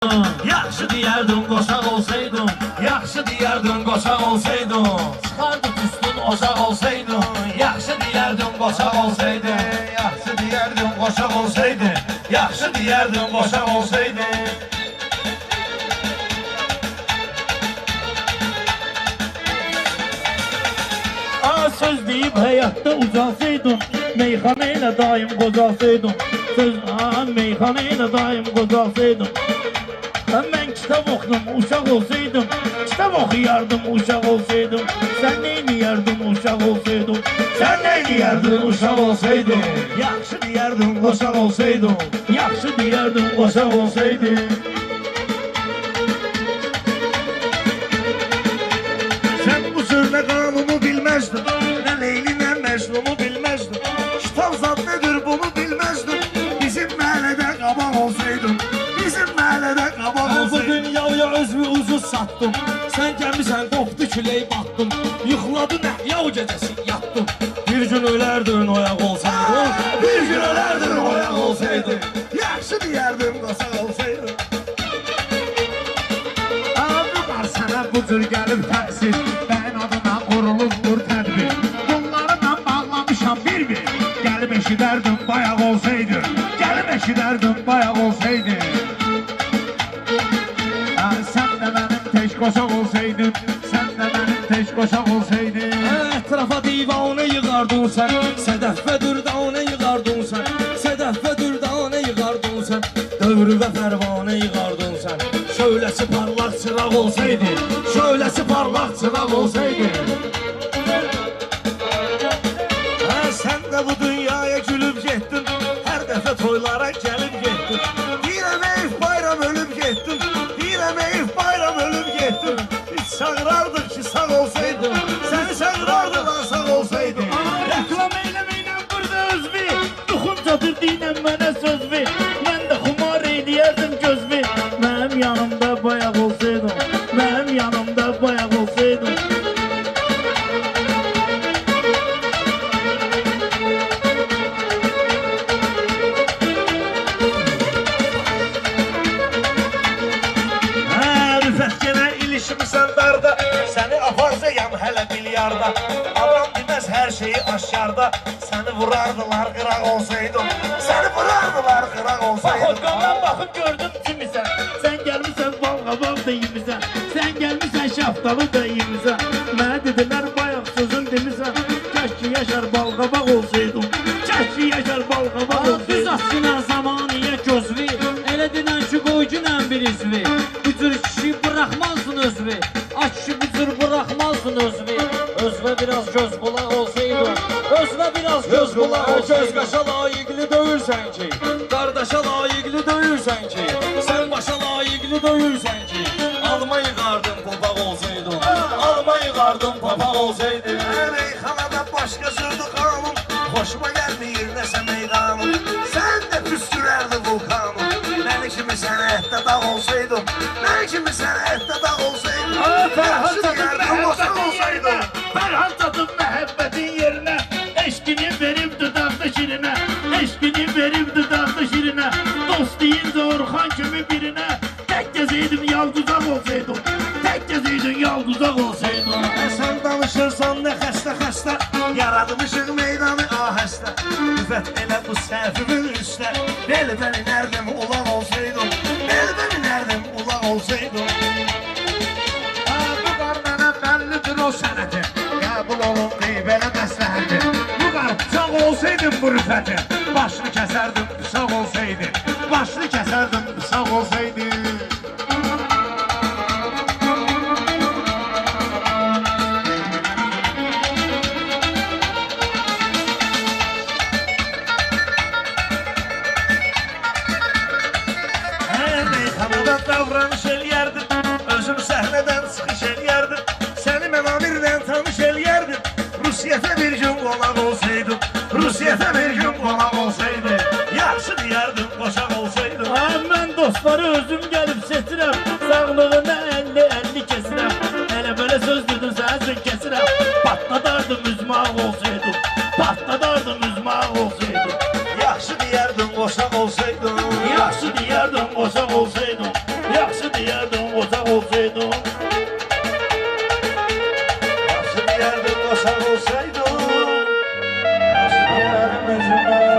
Yaxşı deyərdim qoşaq olsaydım, yaxşı deyərdim qoşaq olsaydım, çıxardı tüstün oşaq olsaydım, yaxşı deyərdim qoşaq olsaydı, yaxşı deyərdim qoşaq olsaydı, yaxşı deyərdim qoşaq olsaydı. Söz deyib həyatda ucalsaydım, meyxana ilə daim qocalsaydım, meyxana ilə daim qocalsaydım. Mən kitab oxudum, uşaq olsaydım, kitab oxuyardım, uşaq olsaydım. Sən neyniyərdin, uşaq olsaydım, sən neyniyərdin, uşaq olsaydım. Yaxşı deyərdin, qoşaq olsaydım, yaxşı deyərdin, qoşaq olsaydım. Sən bu sözlə qanumu bilməzdin, nə Leyli, nə Məcnunu bilməzdin. Kitab zad nedir, bunu bilməzdin. Bizim məhəllədə qabaq olsaydın, bizim məhəllədə qabaq olsaydın. Bu dünyaya özümü ucuz satdım, sən gəlmisən qopdu külək batdım. Yıxıladı nəhya o gecəsi yatdım. Bir gün ölərdin oyaq olsaydın, bir gün ölərdin oyaq olsaydın. Yaxşı deyərdim qosaq olsaydın. Abi var sənə bu cür gəlib təqsir, bəyin adına qurulubdur tədbir. Bunlarla bağlamışam bir-bir, gəlib eşidərdim bayaq olsaydın, gəlib eşidərdim bayaq olsaydın. Sən də mənim tək qoşaq olsaydın, sən də mənim tək qoşaq olsaydın. Ətrafa divanı yığardın sən, sədəf və dürdanı yığardın sən, sədəf və dürdanı yığardın sən, dövrü və pərvanı yığardın sən. Şöyləsi parlaq çıraq olsaydı, şöyləsi parlaq çıraq olsaydı. Sən də bu dünyaya gülüb getdin, hər dəfə toylara gəlib getdin. Deyirəm eyf bayram ölüb getdin, deyirəm eyf bayram ölüb getdin. Biz çağırardıq ki sağ olsaydın, səni çağırardıq lan sağ olsaydın. Reklam eyləməklə burada özvi, duxun çatır deyinəm mənə sözvi. Mən də xumar eyləyərdim gözvi. Mənim yanımda bayaq olsaydın, mənim yanımda bayaq olsaydın. İlişmişsən darda, səni aparcayam hələ bilyarda. Adam deməz hər şeyi aşkarda, səni vurardılar qıraq olsaydın, səni vurardılar qıraq olsaydın. Xotqandan baxıb gördüm kimisən, sən gəlmişsən balqabaq da yemisən, sən gəlmişsən şaftalı da yemisən. Mənə dedilər bayaq sözün demisən, kəşki yaşar balqabaq olsaydın, kəşki yaşar balqabaq olsaydın. Biz açına zamaniyə gözvi, elə dinən ki qoycunən bir izvi. Bu cür kişi bırakmazsın özvi, aç ki bu cür bırakmazsın özvi. Özve biraz göz qulaq olsaydın, özve biraz göz qulaq olsaydın. Göz qaşa layiqli döyürsən ki, qardaşa layiqli döyürsən ki, sən başa layiqli döyürsən ki. Alma yığardın papaq olsaydın, alma yığardın papaq olsaydın. Meyxanada başqa sürdü qanun, xoşuma gəlməyir nəsə meydanım. Sən də püskürərdi vulkanım, məni kimi sənətdə dağ olsaydın, məni kimi sənətdə dağ olsaydın. Yaxşı deyərdim qoşaq olsaydın. Fərhan çatıb məhəbbətin yerinə, eşqini verib dudaqda şirinə, eşqini verib dudaqda şirinə. Dost deyincə Orxan kimi birinə, tək gəzəydim yalduzaq olsaydın, tək gəzəydim yalduzaq olsaydın. Sən danışırsan nə xəstə-xəstə, yaradmışıq meydanı ahəstə. Üfət elə bu səhvimin üstə, belbən inərdim ulaq olsaydın, belbən inərdim ulaq olsaydın. Bu qar mənə bəllidir o sənəti, qəbul olun deyib elə məsləhəti. Bu qar bıçaq olsaydın bu rüfəti, başını kəsərdim bıçaq olsaydı, başını kəsərdim bıçaq olsaydı. Davranış eləyərdim, özüm səhnədən çıxış eləyərdim. Səni mən amirlə tanış eləyərdim. Rusiyyətə bir gün qonaq olsaydım, Rusiyyətə bir gün qonaq olsaydı. Yaxşı deyərdim qoşaq olsaydım. Mən dostları özüm gəlib seçirəm, sağlığına 50-50 kesirəm. Elə belə söz dedin sənə üçün kesirəm. Patladardım üzmaq olsaydım, patladardım üzmaq olsaydım. Yaxşı deyərdim qoşaq olsaydım, yaxşı deyərdim qoşaq olsaydım. olsaydım, nasıl bir yerde koşar olsaydım, nasıl bir yerim özüme